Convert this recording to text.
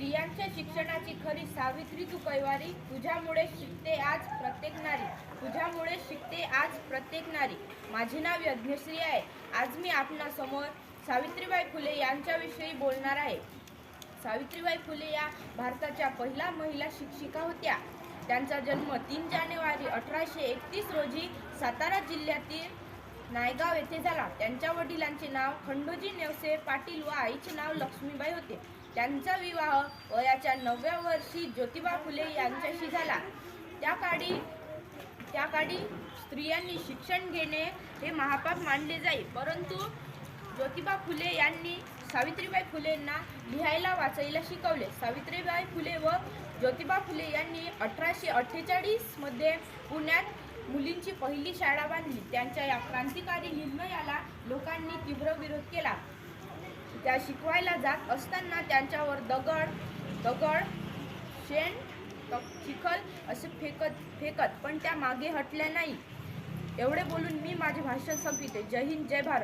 स्त्रियांच्या शिक्षणाची खरी सावित्री तू कैवारी, तुझ्यामुळे शिकते आज प्रत्येक नारी, तुझ्यामुळे शिकते आज प्रत्येक नारी. माझे नाव यज्ञश्री आहे. आज मी आपणासमोर सावित्रीबाई फुले यांच्याविषयी बोलणार आहे. सावित्रीबाई फुले या भारताच्या पहिल्या महिला शिक्षिका होत्या. त्यांचा जन्म 3 जानेवारी 1831 रोजी सातारा जिल्ह्यातील नायगाव येथे झाला. त्यांच्या वडिलांचे नाव खंडोजी नेवसे पाटील व आईचे नाव लक्ष्मीबाई होते. त्यांचा विवाह वयाच्या 9व्या वर्षी ज्योतिबा फुले यांच्याशी झाला. त्या काळी स्त्रियांनी शिक्षण घेणे हे महापाप मानले जाई. परंतु ज्योतिबा फुले यांनी सावित्रीबाई फुलेंना लिहायला वाचायला शिकवले. सावित्रीबाई फुले व ज्योतिबा फुले यांनी 1848 मध्ये पुण्यात मुलींची पहिली शाळा बांधली. त्यांच्या या क्रांतिकारी निर्णयाला लोकांनी तीव्र विरोध केला. त्या शिकवायला जात असताना त्यांच्यावर दगड शेण चिखल असे फेकत पण त्या मागे हटल्या नाही. एवढे बोलून मी माझे भाषण संपविते. जय हिंद, जय भारत.